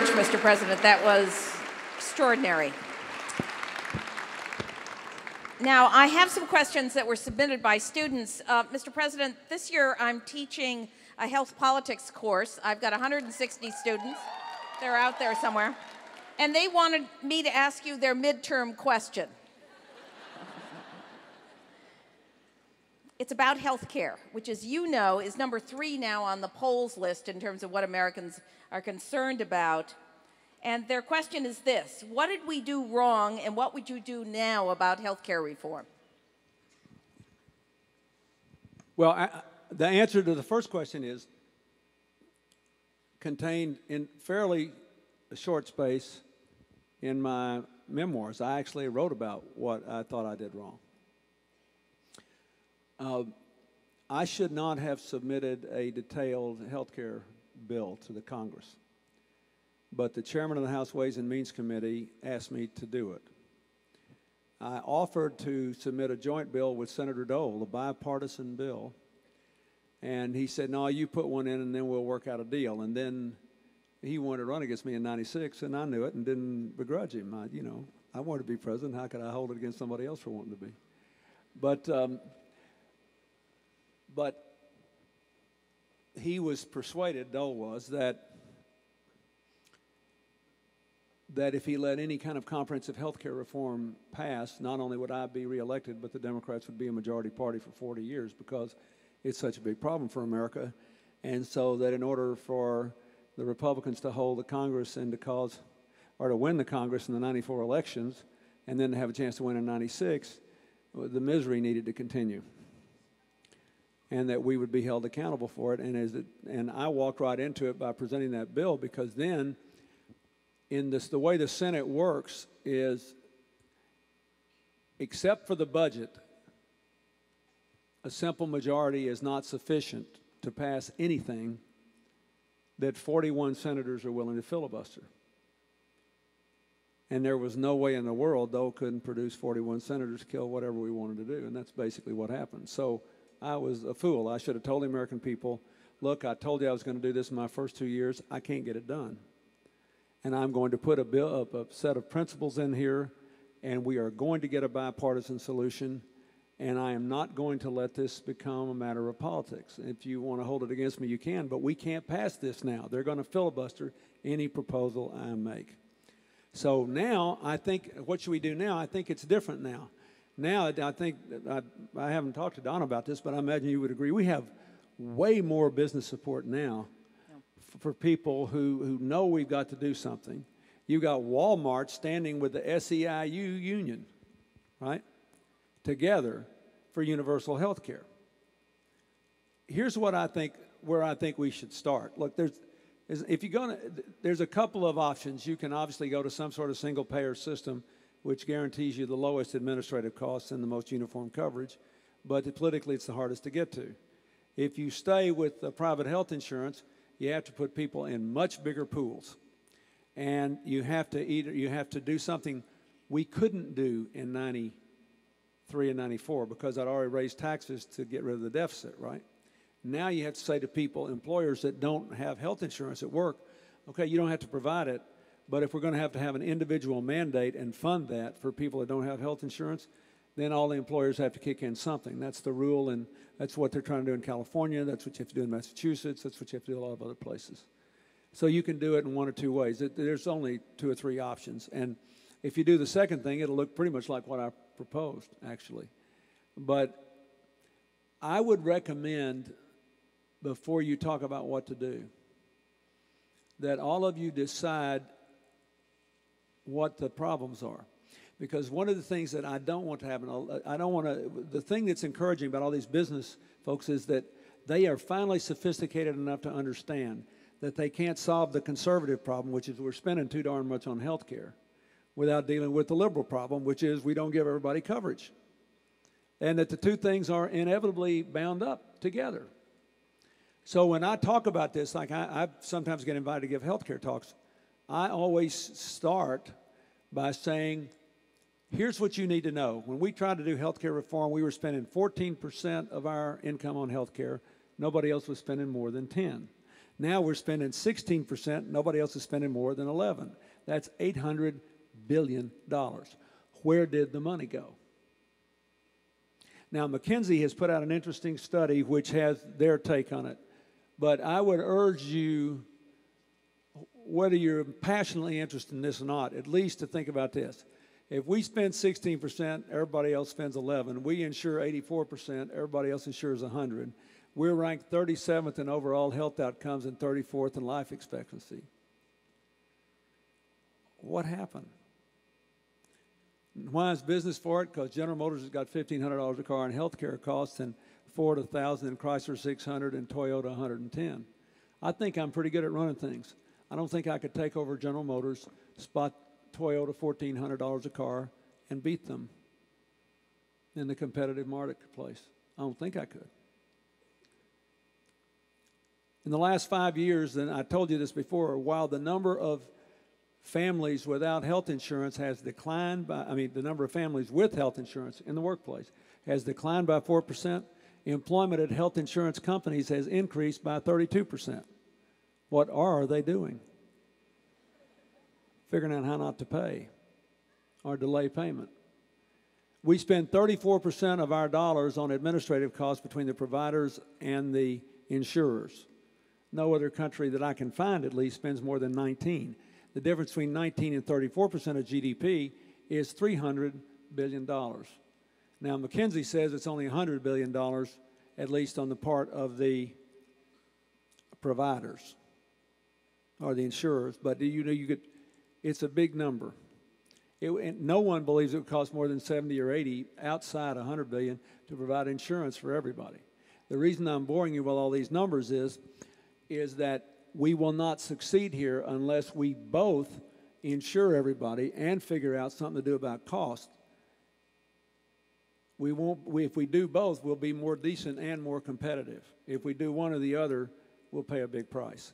much, Mr. President. That was extraordinary. Now, I have some questions that were submitted by students. Mr. President, this year I'm teaching a health politics course. I've got 160 students. They're out there somewhere. And they wanted me to ask you their midterm question. It's about health care, which, as you know, is number 3 now on the polls list in terms of what Americans are concerned about. And their question is this: what did we do wrong, and what would you do now about health care reform? Well, the answer to the first question is contained in fairly a short space in my memoirs. I actually wrote about what I thought I did wrong. I should not have submitted a detailed health care bill to the Congress, but the chairman of the House Ways and Means Committee asked me to do it. I offered to submit a joint bill with Senator Dole, a bipartisan bill, and he said, no, you put one in and then we'll work out a deal. And then he wanted to run against me in '96, and I knew it and didn't begrudge him. I wanted to be president. How could I hold it against somebody else for wanting to be? But he was persuaded, Dole was, that if he let any kind of comprehensive health care reform pass, not only would I be reelected, but the Democrats would be a majority party for 40 years because it's such a big problem for America. And so that in order for the Republicans to hold the Congress and to win the Congress in the '94 elections, and then to have a chance to win in '96, the misery needed to continue, and that we would be held accountable for it. And I walked right into it by presenting that bill, because then, the way the Senate works is, except for the budget, a simple majority is not sufficient to pass anything that 41 senators are willing to filibuster. And there was no way in the world Dole couldn't produce 41 senators to kill whatever we wanted to do, and that's basically what happened. So I was a fool. I should have told the American people, look, I told you I was going to do this in my first 2 years. I can't get it done. And I'm going to put a set of principles in here, and we are going to get a bipartisan solution, and I am not going to let this become a matter of politics. If you want to hold it against me, you can, but we can't pass this now. They're going to filibuster any proposal I make. So now, I think, what should we do now? I think it's different now. Now, I think, I haven't talked to Donna about this, but I imagine you would agree, we have way more business support now for people who know we've got to do something. You've got Walmart standing with the SEIU union, right, together for universal health care. Here's what I think, where I think we should start. Look, there's a couple of options. You can obviously go to some sort of single-payer system, which guarantees you the lowest administrative costs and the most uniform coverage, but politically it's the hardest to get to. If you stay with private health insurance, you have to put people in much bigger pools, and you have to do something we couldn't do in '93 and '94 because I'd already raised taxes to get rid of the deficit, right? Now you have to say to people, employers that don't have health insurance at work, okay, you don't have to provide it, but if we're going to have an individual mandate and fund that for people that don't have health insurance, then all the employers have to kick in something. That's the rule, and that's what they're trying to do in California. That's what you have to do in Massachusetts. That's what you have to do in a lot of other places. So you can do it in one or two ways. There's only 2 or 3 options. And if you do the second thing, it'll look pretty much like what I proposed, actually. But I would recommend, before you talk about what to do, that all of you decide what the problems are. Because one of the things that I don't want to happen, the thing that's encouraging about all these business folks is that they are finally sophisticated enough to understand that they can't solve the conservative problem, which is we're spending too darn much on health care, without dealing with the liberal problem, which is we don't give everybody coverage. And that the two things are inevitably bound up together. So when I talk about this, like I sometimes get invited to give health care talks, I always start by saying, here's what you need to know. When we tried to do health care reform, we were spending 14% of our income on health care. Nobody else was spending more than 10%. Now we're spending 16%. Nobody else is spending more than 11. That's $800 billion. Where did the money go? Now, McKinsey has put out an interesting study which has their take on it. But I would urge you, whether you're passionately interested in this or not, at least to think about this. If we spend 16%, everybody else spends 11. We insure 84%, everybody else insures 100. We're ranked 37th in overall health outcomes and 34th in life expectancy. What happened? Why is business for it? Because General Motors has got $1,500 a car in health care costs and Ford $1,000 and Chrysler $600 and Toyota $110. I think I'm pretty good at running things. I don't think I could take over General Motors, spot Toyota $1,400 a car, and beat them in the competitive marketplace. I don't think I could. In the last 5 years, and I told you this before, while the number of families without health insurance has declined by, the number of families with health insurance in the workplace has declined by 4%. Employment at health insurance companies has increased by 32%. What are they doing? Figuring out how not to pay or delay payment. We spend 34% of our dollars on administrative costs between the providers and the insurers. No other country that I can find, at least, spends more than 19. The difference between 19 and 34% of GDP is $300 billion. Now, McKinsey says it's only $100 billion, at least on the part of the providers or the insurers. But it's a big number. No one believes it would cost more than 70 or 80 outside $100 billion to provide insurance for everybody. The reason I'm boring you with all these numbers is that we will not succeed here unless we both insure everybody and figure out something to do about cost. If we do both, we'll be more decent and more competitive. If we do one or the other, we'll pay a big price.